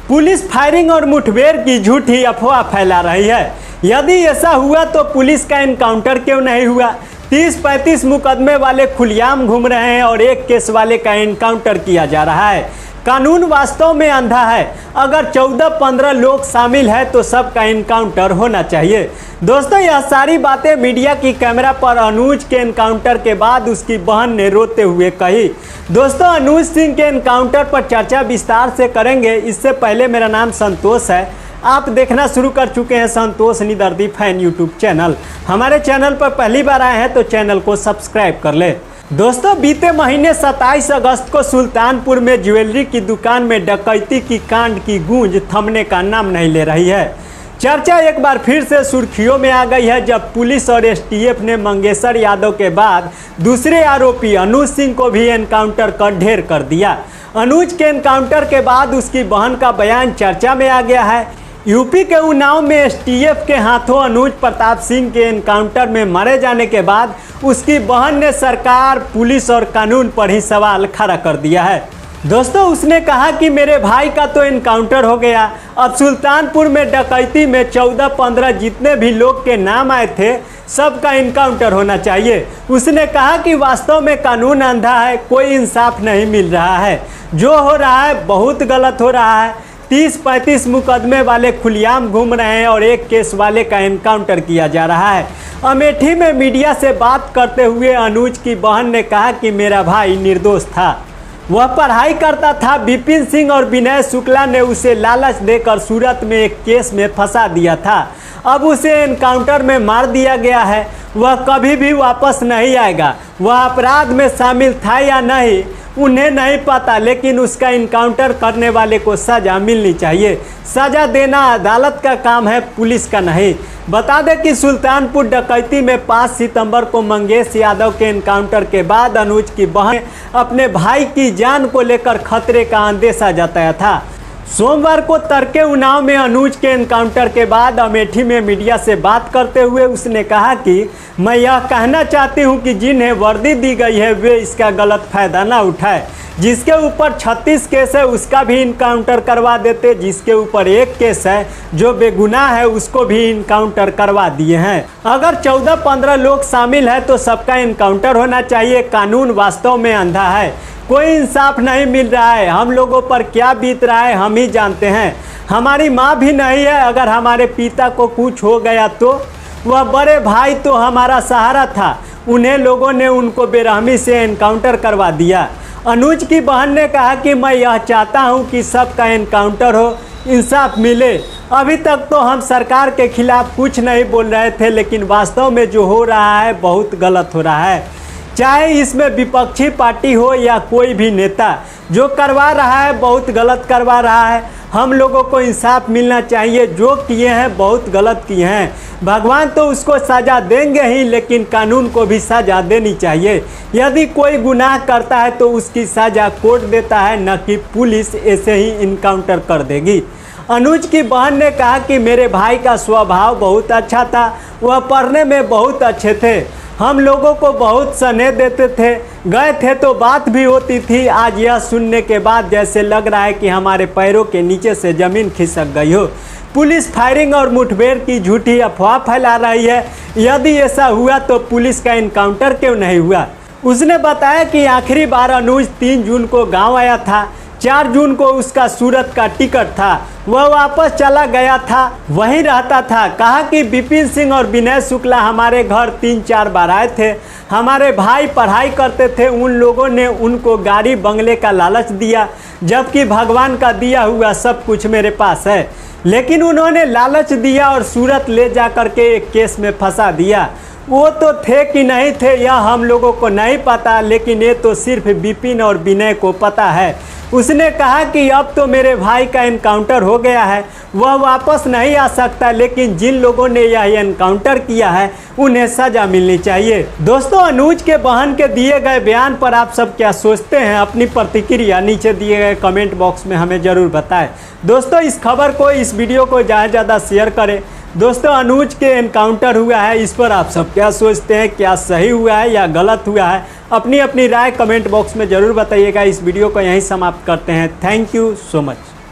Police firing और मुठभेड़ की झूठी अफवाह फैला रही है। यदि ऐसा हुआ तो पुलिस का एनकाउंटर क्यों नहीं हुआ? 30-35 मुकदमे वाले खुलेआम घूम रहे हैं और एक केस वाले का एनकाउंटर किया जा रहा है। कानून वास्तव में अंधा है। अगर 14-15 लोग शामिल हैं तो सबका एनकाउंटर होना चाहिए। दोस्तों, यह सारी बातें मीडिया की कैमरा पर अनुज के एनकाउंटर के बाद उसकी बहन ने रोते हुए कही। दोस्तों, अनुज सिंह के एनकाउंटर पर चर्चा विस्तार से करेंगे। इससे पहले मेरा नाम संतोष है। आप देखना शुरू कर चुके हैं संतोष निदर्दी फैन यूट्यूब चैनल। हमारे चैनल पर पहली बार आए हैं तो चैनल को सब्सक्राइब कर ले। दोस्तों, बीते महीने 27 अगस्त को सुल्तानपुर में ज्वेलरी की दुकान में डकैती की कांड की गूंज थमने का नाम नहीं ले रही है। चर्चा एक बार फिर से सुर्खियों में आ गई है जब पुलिस और एसटीएफ ने मंगेशर यादव के बाद दूसरे आरोपी अनुज सिंह को भी एनकाउंटर कर ढेर कर दिया। अनुज के एनकाउंटर के बाद उसकी बहन का बयान चर्चा में आ गया है। यूपी के उन्नाव में एसटीएफ के हाथों अनुज प्रताप सिंह के एनकाउंटर में मारे जाने के बाद उसकी बहन ने सरकार, पुलिस और कानून पर ही सवाल खड़ा कर दिया है। दोस्तों, उसने कहा कि मेरे भाई का तो एनकाउंटर हो गया, अब सुल्तानपुर में डकैती में 14-15 जितने भी लोग के नाम आए थे सबका एनकाउंटर होना चाहिए। उसने कहा कि वास्तव में कानून अंधा है, कोई इंसाफ नहीं मिल रहा है। जो हो रहा है बहुत गलत हो रहा है। 30-35 मुकदमे वाले खुलेआम घूम रहे हैं और एक केस वाले का एनकाउंटर किया जा रहा है। अमेठी में मीडिया से बात करते हुए अनुज की बहन ने कहा कि मेरा भाई निर्दोष था, वह पढ़ाई करता था। विपिन सिंह और विनय शुक्ला ने उसे लालच देकर सूरत में एक केस में फंसा दिया था। अब उसे एनकाउंटर में मार दिया गया है। वह कभी भी वापस नहीं आएगा। वह अपराध में शामिल था या नहीं उन्हें नहीं पता, लेकिन उसका इनकाउंटर करने वाले को सज़ा मिलनी चाहिए। सज़ा देना अदालत का काम है, पुलिस का नहीं। बता दें कि सुल्तानपुर डकैती में 5 सितंबर को मंगेश यादव के एनकाउंटर के बाद अनुज की बहन अपने भाई की जान को लेकर खतरे का अंदेशा जताया था। सोमवार को तड़के उन्नाव में अनुज के एनकाउंटर के बाद अमेठी में मीडिया से बात करते हुए उसने कहा कि मैं यह कहना चाहती हूं कि जिन्हें वर्दी दी गई है वे इसका गलत फायदा ना उठाए। जिसके ऊपर 36 केस है उसका भी इनकाउंटर करवा देते, जिसके ऊपर एक केस है जो बेगुनाह है उसको भी इनकाउंटर करवा दिए हैं। अगर 14-15 लोग शामिल हैं तो सबका इनकाउंटर होना चाहिए। कानून वास्तव में अंधा है, कोई इंसाफ नहीं मिल रहा है। हम लोगों पर क्या बीत रहा है हम ही जानते हैं। हमारी माँ भी नहीं है, अगर हमारे पिता को कुछ हो गया तो वह बड़े भाई तो हमारा सहारा था, उन्हें लोगों ने उनको बेरहमी से एनकाउंटर करवा दिया। अनुज की बहन ने कहा कि मैं यह चाहता हूं कि सबका एनकाउंटर हो, इंसाफ मिले। अभी तक तो हम सरकार के खिलाफ कुछ नहीं बोल रहे थे, लेकिन वास्तव में जो हो रहा है बहुत गलत हो रहा है। चाहे इसमें विपक्षी पार्टी हो या कोई भी नेता, जो करवा रहा है बहुत गलत करवा रहा है। हम लोगों को इंसाफ मिलना चाहिए। जो किए हैं बहुत गलत किए हैं। भगवान तो उसको सज़ा देंगे ही, लेकिन कानून को भी सज़ा देनी चाहिए। यदि कोई गुनाह करता है तो उसकी सज़ा कोर्ट देता है, न कि पुलिस ऐसे ही इनकाउंटर कर देगी। अनुज की बहन ने कहा कि मेरे भाई का स्वभाव बहुत अच्छा था, वह पढ़ने में बहुत अच्छे थे, हम लोगों को बहुत स्नेह देते थे, गए थे तो बात भी होती थी। आज यह सुनने के बाद जैसे लग रहा है कि हमारे पैरों के नीचे से ज़मीन खिसक गई हो। पुलिस फायरिंग और मुठभेड़ की झूठी अफवाह फैला रही है। यदि ऐसा हुआ तो पुलिस का इनकाउंटर क्यों नहीं हुआ? उसने बताया कि आखिरी बार अनुज 3 जून को गाँव आया था। 4 जून को उसका सूरत का टिकट था, वह वापस चला गया था, वहीं रहता था। कहा कि विपिन सिंह और विनय शुक्ला हमारे घर 3-4 बार आए थे। हमारे भाई पढ़ाई करते थे, उन लोगों ने उनको गाड़ी बंगले का लालच दिया, जबकि भगवान का दिया हुआ सब कुछ मेरे पास है। लेकिन उन्होंने लालच दिया और सूरत ले जा करके एक केस में फंसा दिया। वो तो थे कि नहीं थे यह हम लोगों को नहीं पता, लेकिन ये तो सिर्फ विपिन और विनय को पता है। उसने कहा कि अब तो मेरे भाई का एनकाउंटर हो गया है, वह वापस नहीं आ सकता, लेकिन जिन लोगों ने यह एनकाउंटर किया है उन्हें सज़ा मिलनी चाहिए। दोस्तों, अनुज के बहन के दिए गए बयान पर आप सब क्या सोचते हैं? अपनी प्रतिक्रिया नीचे दिए गए कमेंट बॉक्स में हमें ज़रूर बताएं। दोस्तों, इस खबर को, इस वीडियो को ज़्यादा से ज़्यादा शेयर करें। दोस्तों, अनुज के एनकाउंटर हुआ है, इस पर आप सब क्या सोचते हैं? क्या सही हुआ है या गलत हुआ है? अपनी अपनी राय कमेंट बॉक्स में ज़रूर बताइएगा। इस वीडियो को यहीं समाप्त करते हैं। Thank you so much.